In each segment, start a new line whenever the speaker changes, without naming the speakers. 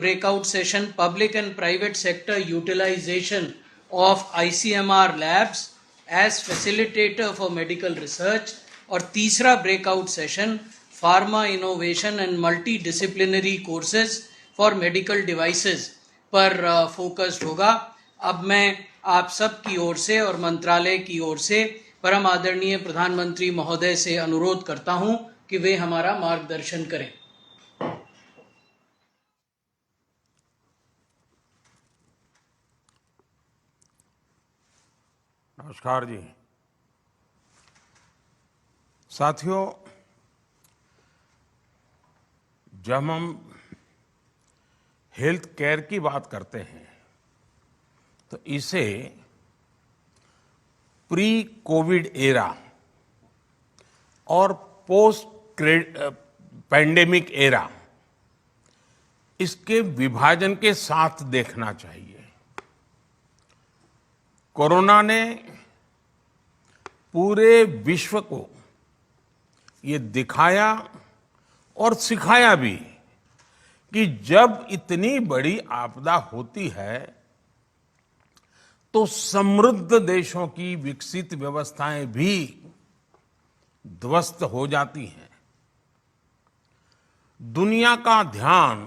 breakout session, public and private sector utilization of ICMR labs as facilitator for medical research, और तीसरा breakout session pharma innovation and multidisciplinary courses for medical devices पर focused होगा। अब मैं आप सब की ओर से और मंत्रालय की ओर से परम आदरणीय प्रधानमंत्री महोदय से अनुरोध करता हूं कि वे हमारा मार्गदर्शन करें।
नमस्कार जी। साथियों, जब हम हेल्थ केयर की बात करते हैं तो इसे प्री कोविड एरा और पोस्ट पैंडेमिक एरा, इसके विभाजन के साथ देखना चाहिए। कोरोना ने पूरे विश्व को ये दिखाया और सिखाया भी कि जब इतनी बड़ी आपदा होती है तो समृद्ध देशों की विकसित व्यवस्थाएं भी ध्वस्त हो जाती हैं। दुनिया का ध्यान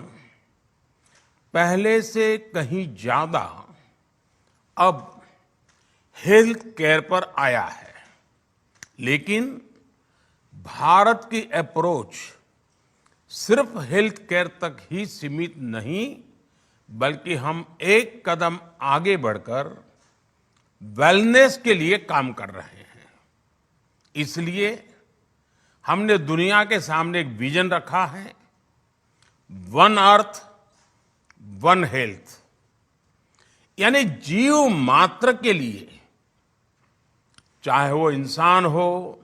पहले से कहीं ज्यादा अब हेल्थ केयर पर आया है, लेकिन भारत की अप्रोच सिर्फ हेल्थ केयर तक ही सीमित नहीं, बल्कि हम एक कदम आगे बढ़कर वेलनेस के लिए काम कर रहे हैं। इसलिए हमने दुनिया के सामने एक विजन रखा है, वन अर्थ वन हेल्थ, यानी जीव मात्र के लिए, चाहे वो इंसान हो,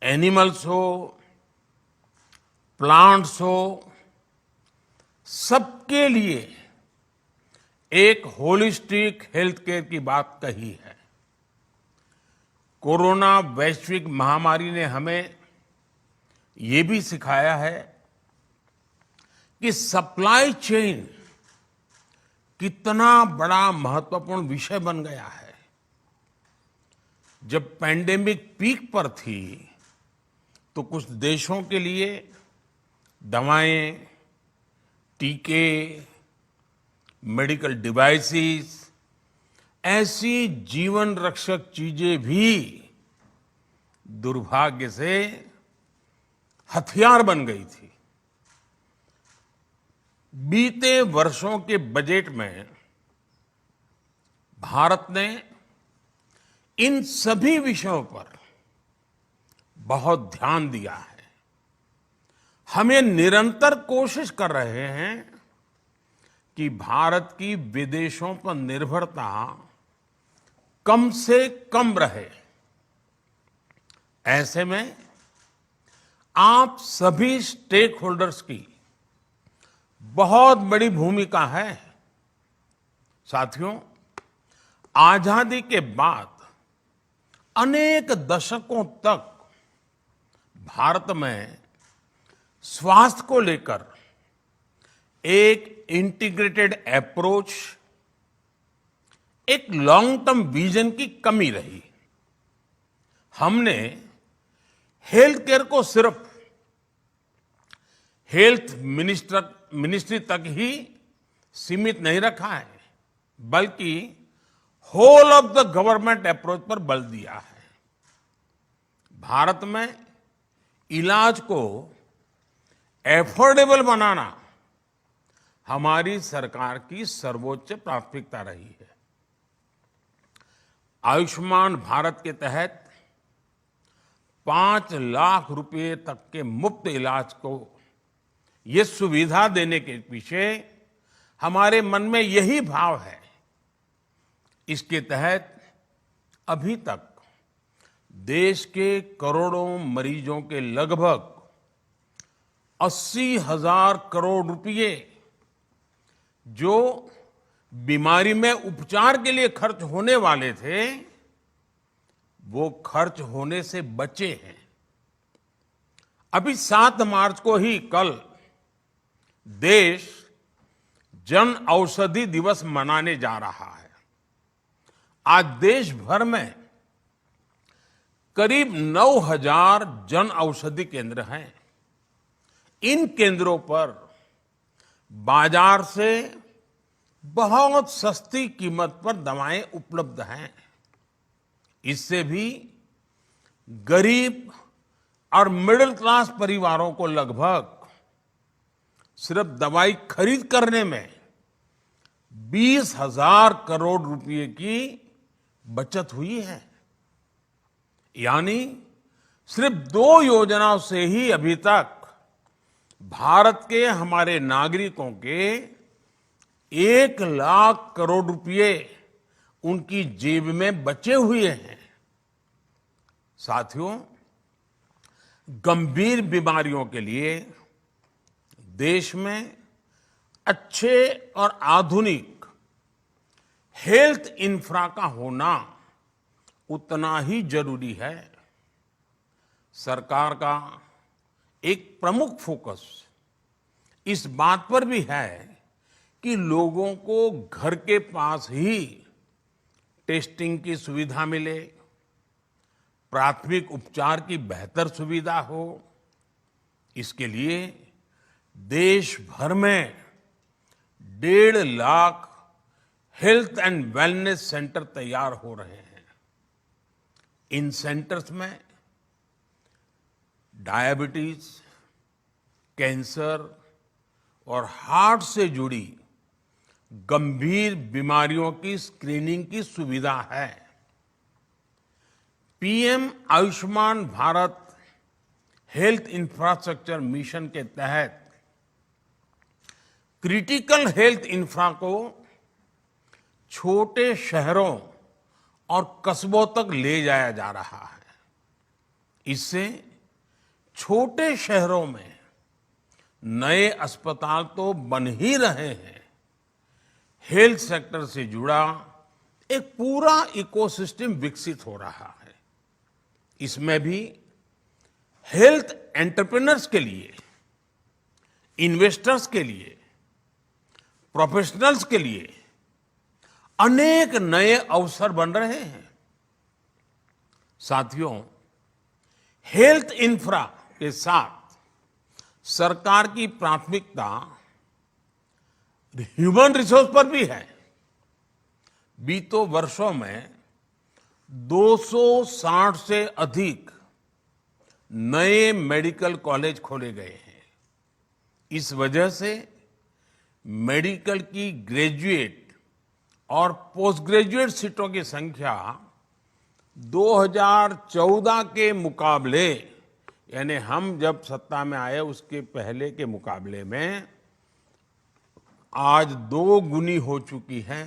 एनिमल्स हो, प्लांट्स हो, सबके लिए एक होलिस्टिक हेल्थ केयर की बात कही है। कोरोना वैश्विक महामारी ने हमें ये भी सिखाया है कि सप्लाई चेन कितना बड़ा महत्वपूर्ण विषय बन गया है। जब पैंडेमिक पीक पर थी तो कुछ देशों के लिए दवाएं, टीके, मेडिकल डिवाइसेस, ऐसी जीवन रक्षक चीजें भी दुर्भाग्य से हथियार बन गई थी। बीते वर्षों के बजट में भारत ने इन सभी विषयों पर बहुत ध्यान दिया है। हमें निरंतर कोशिश कर रहे हैं कि भारत की विदेशों पर निर्भरता कम से कम रहे। ऐसे में आप सभी स्टेक होल्डर्स की बहुत बड़ी भूमिका है। साथियों, आजादी के बाद अनेक दशकों तक भारत में स्वास्थ्य को लेकर एक इंटीग्रेटेड अप्रोच, एक लॉन्ग टर्म विजन की कमी रही। हमने हेल्थ केयर को सिर्फ हेल्थ मिनिस्ट्री तक ही सीमित नहीं रखा है, बल्कि whole of the government approach पर बल दिया है। भारत में इलाज को एफोर्डेबल बनाना हमारी सरकार की सर्वोच्च प्राथमिकता रही है। आयुष्मान भारत के तहत 5 लाख रुपए तक के मुफ्त इलाज को ये सुविधा देने के पीछे हमारे मन में यही भाव है। इसके तहत अभी तक देश के करोड़ों मरीजों के लगभग 80,000 करोड़ रुपए जो बीमारी में उपचार के लिए खर्च होने वाले थे, वो खर्च होने से बचे हैं। अभी 7 मार्च को ही कल देश जन औषधि दिवस मनाने जा रहा है। आज देश भर में करीब 9,000 जन औषधि केंद्र हैं। इन केंद्रों पर बाजार से बहुत सस्ती कीमत पर दवाएं उपलब्ध हैं। इससे भी गरीब और मिडिल क्लास परिवारों को लगभग सिर्फ दवाई खरीद करने में 20,000 करोड़ रुपए की बचत हुई है। यानी सिर्फ 2 योजनाओं से ही अभी तक भारत के हमारे नागरिकों के 1 लाख करोड़ रुपए उनकी जेब में बचे हुए हैं। साथियों, गंभीर बीमारियों के लिए देश में अच्छे और आधुनिक हेल्थ इंफ्रा का होना उतना ही जरूरी है। सरकार का एक प्रमुख फोकस इस बात पर भी है कि लोगों को घर के पास ही टेस्टिंग की सुविधा मिले, प्राथमिक उपचार की बेहतर सुविधा हो। इसके लिए देश भर में 1.5 lakh health and wellness centre तैयार हो रहे हैं। इन सेंटर्स में डायबिटीज, कैंसर और हार्ट से जुड़ी गंभीर बीमारियों की स्क्रीनिंग की सुविधा है। PM Ayushman Bharat health infrastructure mission के तहत क्रिटिकल हेल्थ इंफ्रा को छोटे शहरों और कस्बों तक ले जाया जा रहा है। इससे छोटे शहरों में नए अस्पताल तो बन ही रहे हैं, हेल्थ सेक्टर से जुड़ा एक पूरा इकोसिस्टम विकसित हो रहा है। इसमें भी हेल्थ एंटरप्रेन्योर्स के लिए, इन्वेस्टर्स के लिए, प्रोफेशनल्स के लिए अनेक नए अवसर बन रहे हैं। साथियों, हेल्थ इंफ्रा के साथ सरकार की प्राथमिकता ह्यूमन रिसोर्स पर भी है। बीते वर्षों में 260 से अधिक नए मेडिकल कॉलेज खोले गए हैं। इस वजह से मेडिकल की ग्रेजुएट और पोस्ट ग्रेजुएट सीटों की संख्या 2014 के मुकाबले, यानी हम जब सत्ता में आए उसके पहले के मुकाबले में आज 2 गुनी हो चुकी है।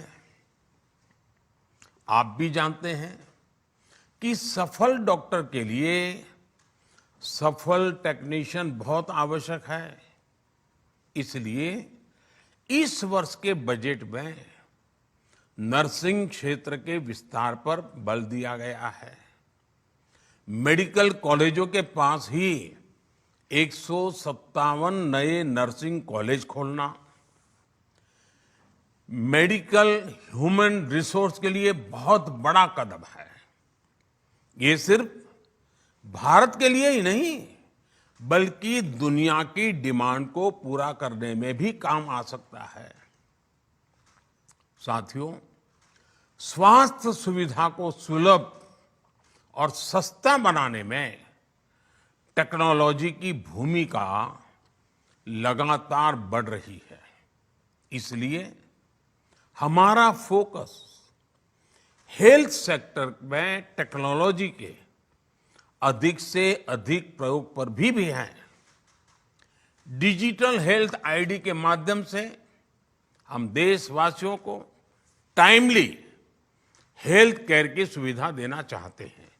आप भी जानते हैं कि सफल डॉक्टर के लिए सफल टेक्नीशियन बहुत आवश्यक है। इसलिए इस वर्ष के बजट में नर्सिंग क्षेत्र के विस्तार पर बल दिया गया है। मेडिकल कॉलेजों के पास ही 157 नए नर्सिंग कॉलेज खोलना मेडिकल ह्यूमन रिसोर्स के लिए बहुत बड़ा कदम है। ये सिर्फ भारत के लिए ही नहीं, बल्कि दुनिया की डिमांड को पूरा करने में भी काम आ सकता है। साथियों, स्वास्थ्य सुविधा को सुलभ और सस्ता बनाने में टेक्नोलॉजी की भूमिका लगातार बढ़ रही है। इसलिए हमारा फोकस हेल्थ सेक्टर में टेक्नोलॉजी के अधिक से अधिक प्रयोग पर भी है। डिजिटल हेल्थ आईडी के माध्यम से हम देशवासियों को टाइमली हेल्थ केयर की सुविधा देना चाहते हैं।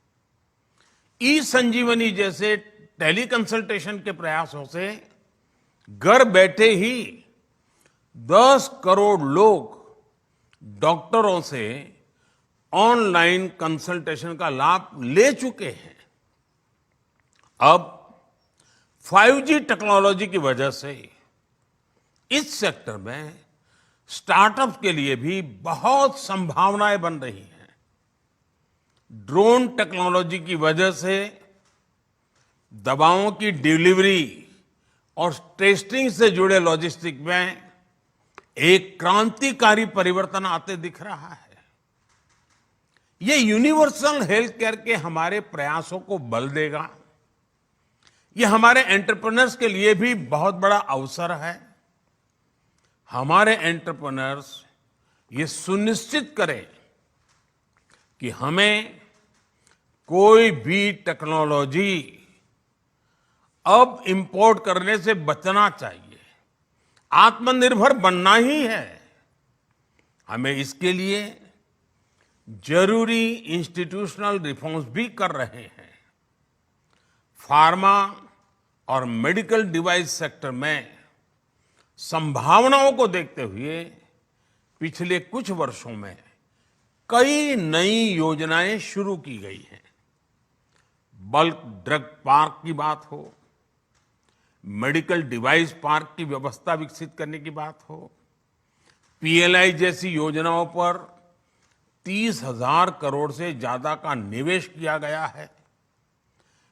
ई संजीवनी जैसे टेली कंसल्टेशन के प्रयासों से घर बैठे ही 10 करोड़ लोग डॉक्टरों से ऑनलाइन कंसल्टेशन का लाभ ले चुके हैं। अब 5G टेक्नोलॉजी की वजह से इस सेक्टर में स्टार्टअप्स के लिए भी बहुत संभावनाएं बन रही हैं। ड्रोन टेक्नोलॉजी की वजह से दवाओं की डिलीवरी और टेस्टिंग से जुड़े लॉजिस्टिक में एक क्रांतिकारी परिवर्तन आते दिख रहा है। ये यूनिवर्सल हेल्थ केयर के हमारे प्रयासों को बल देगा। ये हमारे एंटरप्रेन्योर्स के लिए भी बहुत बड़ा अवसर है। हमारे एंटरप्रेन्योर्स ये सुनिश्चित करें कि हमें कोई भी टेक्नोलॉजी अब इंपोर्ट करने से बचना चाहिए। आत्मनिर्भर बनना ही है। हमें इसके लिए जरूरी इंस्टीट्यूशनल रिफॉर्म्स भी कर रहे हैं। फार्मा और मेडिकल डिवाइस सेक्टर में संभावनाओं को देखते हुए पिछले कुछ वर्षों में कई नई योजनाएं शुरू की गई हैं। बल्क ड्रग पार्क की बात हो, मेडिकल डिवाइस पार्क की व्यवस्था विकसित करने की बात हो, पीएलआई जैसी योजनाओं पर 30,000 करोड़ से ज्यादा का निवेश किया गया है।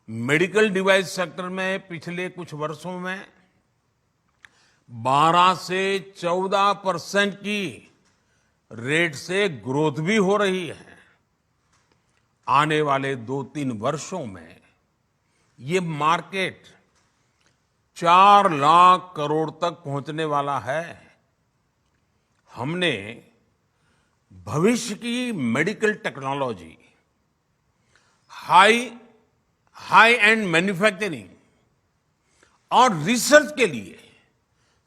मेडिकल डिवाइस सेक्टर में पिछले कुछ वर्षों में 12 से 14% की रेट से ग्रोथ भी हो रही है। आने वाले 2-3 वर्षों में ये मार्केट 4 लाख करोड़ तक पहुंचने वाला है। हमने भविष्य की medical technology, high and manufacturing और रिसर्च के लिए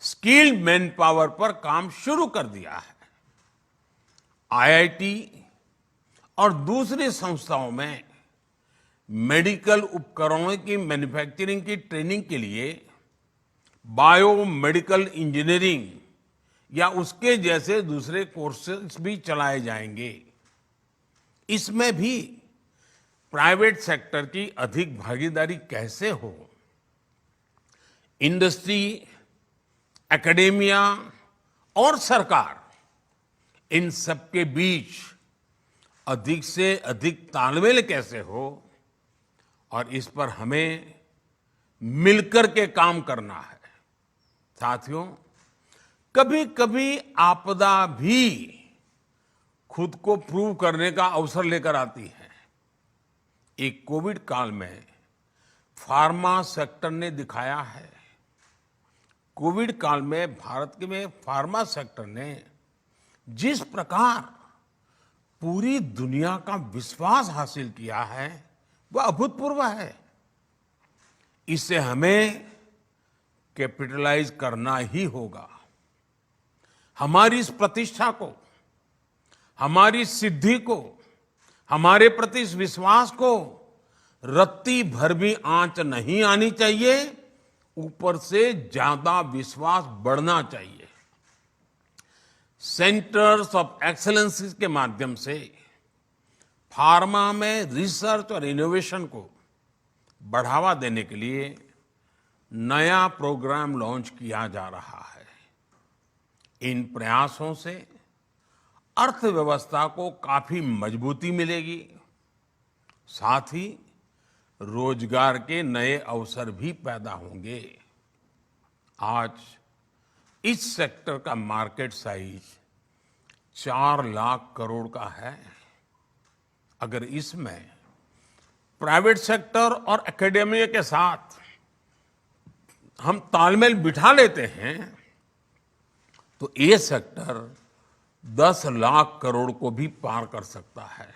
स्किल्ड मैन पावर पर काम शुरू कर दिया है। आईआईटी और दूसरी संस्थाओं में मेडिकल उपकरणों की मैन्युफैक्चरिंग की ट्रेनिंग के लिए बायोमेडिकल इंजीनियरिंग या उसके जैसे दूसरे कोर्सेज भी चलाए जाएंगे। इसमें भी प्राइवेट सेक्टर की अधिक भागीदारी कैसे हो? इंडस्ट्री, एकेडेमिया और सरकार, इन सबके बीच अधिक से अधिक तालमेल कैसे हो, और इस पर हमें मिलकर के काम करना है। साथियों, कभी कभी आपदा भी खुद को प्रूव करने का अवसर लेकर आती है। एक कोविड काल में फार्मा सेक्टर ने दिखाया है। कोविड काल में भारत के में फार्मा सेक्टर ने जिस प्रकार पूरी दुनिया का विश्वास हासिल किया है, वह अभूतपूर्व है। इसे हमें कैपिटलाइज करना ही होगा। हमारी इस प्रतिष्ठा को, हमारी सिद्धि को, हमारे प्रति इस विश्वास को रत्ती भर भी आंच नहीं आनी चाहिए, ऊपर से ज्यादा विश्वास बढ़ना चाहिए। सेंटर्स ऑफ एक्सीलेंस के माध्यम से फार्मा में रिसर्च और इनोवेशन को बढ़ावा देने के लिए नया प्रोग्राम लॉन्च किया जा रहा है। इन प्रयासों से अर्थव्यवस्था को काफी मजबूती मिलेगी, साथ ही रोजगार के नए अवसर भी पैदा होंगे। आज इस सेक्टर का मार्केट साइज 4 लाख करोड़ का है। अगर इसमें प्राइवेट सेक्टर और एकेडेमिया के साथ हम तालमेल बिठा लेते हैं तो ये सेक्टर 10 लाख करोड़ को भी पार कर सकता है।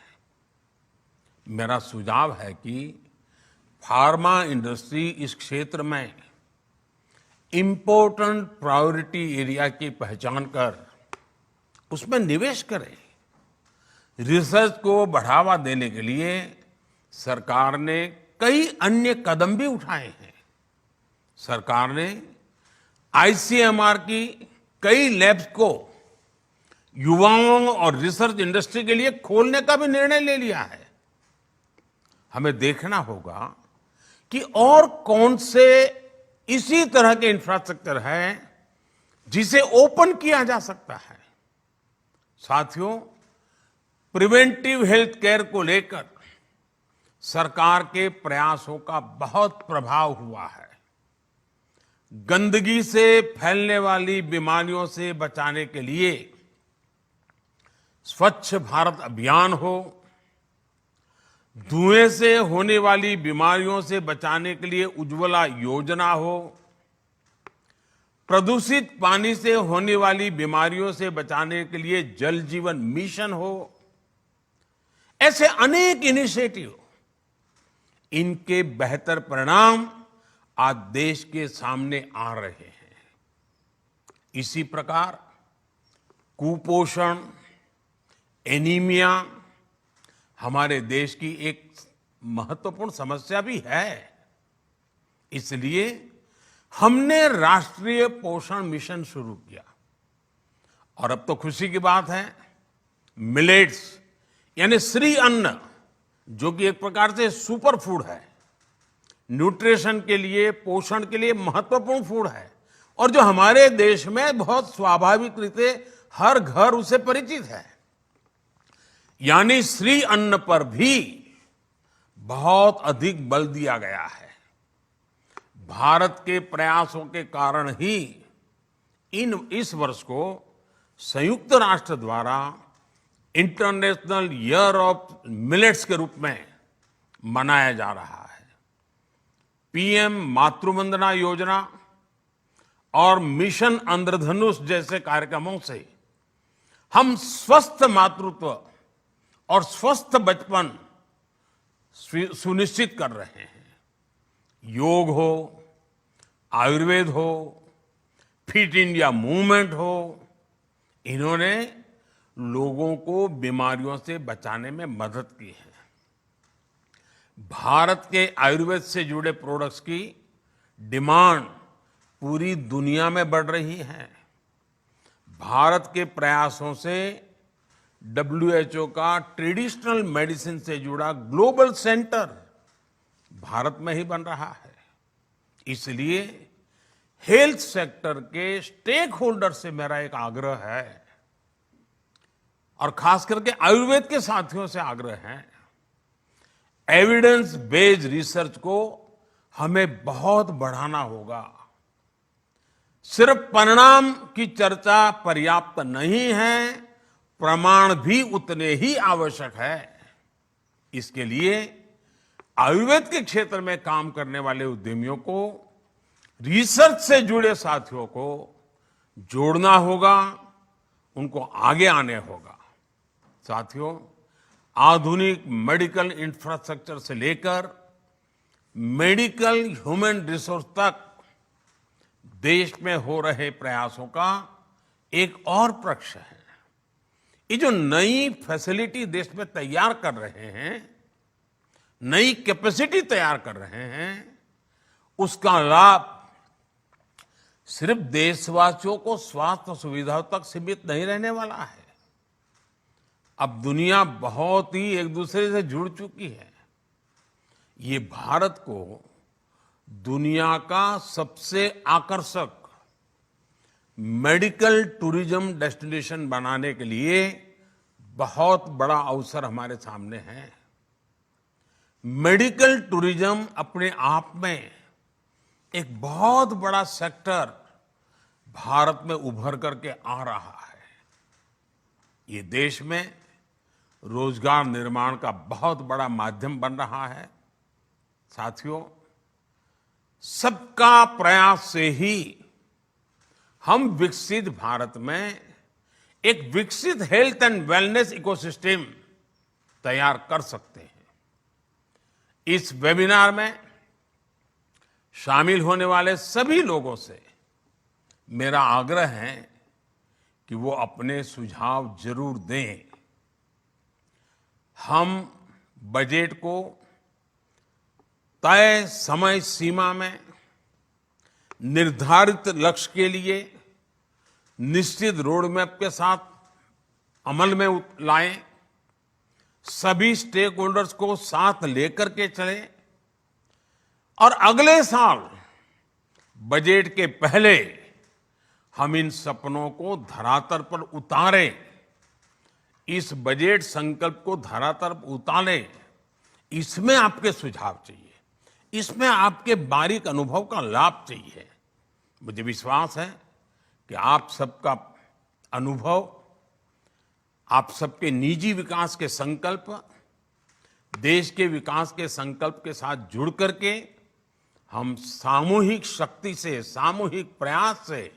मेरा सुझाव है कि फार्मा इंडस्ट्री इस क्षेत्र में इंपॉर्टेंट प्रायोरिटी एरिया की पहचान कर उसमें निवेश करे। रिसर्च को बढ़ावा देने के लिए सरकार ने कई अन्य कदम भी उठाए हैं। सरकार ने आईसीएमआर की कई लैब्स को युवाओं और रिसर्च इंडस्ट्री के लिए खोलने का भी निर्णय ले लिया है। हमें देखना होगा कि और कौन से इसी तरह के इंफ्रास्ट्रक्चर है जिसे ओपन किया जा सकता है। साथियों, प्रिवेंटिव हेल्थ केयर को लेकर सरकार के प्रयासों का बहुत प्रभाव हुआ है। गंदगी से फैलने वाली बीमारियों से बचाने के लिए स्वच्छ भारत अभियान हो, धुएं से होने वाली बीमारियों से बचाने के लिए उज्ज्वला योजना हो, प्रदूषित पानी से होने वाली बीमारियों से बचाने के लिए जल जीवन मिशन हो, ऐसे अनेक इनिशिएटिव, इनके बेहतर परिणाम आज देश के सामने आ रहे हैं। इसी प्रकार कुपोषण, एनीमिया हमारे देश की एक महत्वपूर्ण समस्या भी है। इसलिए हमने राष्ट्रीय पोषण मिशन शुरू किया और अब तो खुशी की बात है, मिलेट्स यानी श्री अन्न, जो कि एक प्रकार से सुपर फूड है, न्यूट्रिशन के लिए, पोषण के लिए महत्वपूर्ण फूड है और जो हमारे देश में बहुत स्वाभाविक रीते हर घर उसे परिचित है। यानी श्री अन्न पर भी बहुत अधिक बल दिया गया है। भारत के प्रयासों के कारण ही इस वर्ष को संयुक्त राष्ट्र द्वारा इंटरनेशनल ईयर ऑफ मिलेट्स के रूप में मनाया जा रहा है। पीएम मातृवंदना योजना और मिशन इंद्रधनुष जैसे कार्यक्रमों से हम स्वस्थ मातृत्व और स्वस्थ बचपन सुनिश्चित कर रहे हैं। योग हो, आयुर्वेद हो, फिट इंडिया मूवमेंट हो, इन्होंने लोगों को बीमारियों से बचाने में मदद की है। भारत के आयुर्वेद से जुड़े प्रोडक्ट्स की डिमांड पूरी दुनिया में बढ़ रही है। भारत के प्रयासों से WHO का ट्रेडिशनल मेडिसिन से जुड़ा ग्लोबल सेंटर भारत में ही बन रहा है। इसलिए हेल्थ सेक्टर के स्टेक होल्डर से मेरा एक आग्रह है और खास करके आयुर्वेद के साथियों से आग्रह है, एविडेंस बेस्ड रिसर्च को हमें बहुत बढ़ाना होगा। सिर्फ परिणाम की चर्चा पर्याप्त नहीं है, प्रमाण भी उतने ही आवश्यक है। इसके लिए आयुर्वेद के क्षेत्र में काम करने वाले उद्यमियों को, रिसर्च से जुड़े साथियों को जोड़ना होगा, उनको आगे आने होगा। साथियों, आधुनिक मेडिकल इंफ्रास्ट्रक्चर से लेकर मेडिकल ह्यूमन रिसोर्स तक देश में हो रहे प्रयासों का एक और पक्ष है। ये जो नई फैसिलिटी देश में तैयार कर रहे हैं, नई कैपेसिटी तैयार कर रहे हैं, उसका लाभ सिर्फ देशवासियों को स्वास्थ्य सुविधाओं तक सीमित नहीं रहने वाला है। अब दुनिया बहुत ही एक दूसरे से जुड़ चुकी है। ये भारत को दुनिया का सबसे आकर्षक मेडिकल टूरिज्म डेस्टिनेशन बनाने के लिए बहुत बड़ा अवसर हमारे सामने है। मेडिकल टूरिज्म अपने आप में एक बहुत बड़ा सेक्टर भारत में उभर करके आ रहा है। ये देश में रोजगार निर्माण का बहुत बड़ा माध्यम बन रहा है। साथियों, सबका प्रयास से ही हम विकसित भारत में एक विकसित हेल्थ एंड वेलनेस इकोसिस्टम तैयार कर सकते हैं। इस वेबिनार में शामिल होने वाले सभी लोगों से मेरा आग्रह है कि वो अपने सुझाव जरूर दें। हम बजट को तय समय सीमा में निर्धारित लक्ष्य के लिए निश्चित रोड मैप के साथ अमल में लाएं, सभी स्टेक होल्डर्स को साथ लेकर के चलें और अगले साल बजट के पहले हम इन सपनों को धरातल पर उतारें, इस बजट संकल्प को धरातल पर उतारें, इसमें आपके सुझाव चाहिए, इसमें आपके बारीक अनुभव का लाभ चाहिए। मुझे विश्वास है कि आप सबका अनुभव, आप सबके निजी विकास के संकल्प, देश के विकास के संकल्प के साथ जुड़ करके हम सामूहिक शक्ति से, सामूहिक प्रयास से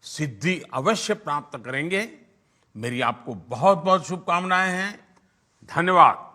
सिद्धि अवश्य प्राप्त करेंगे। मेरी आपको बहुत बहुत शुभकामनाएं हैं। धन्यवाद।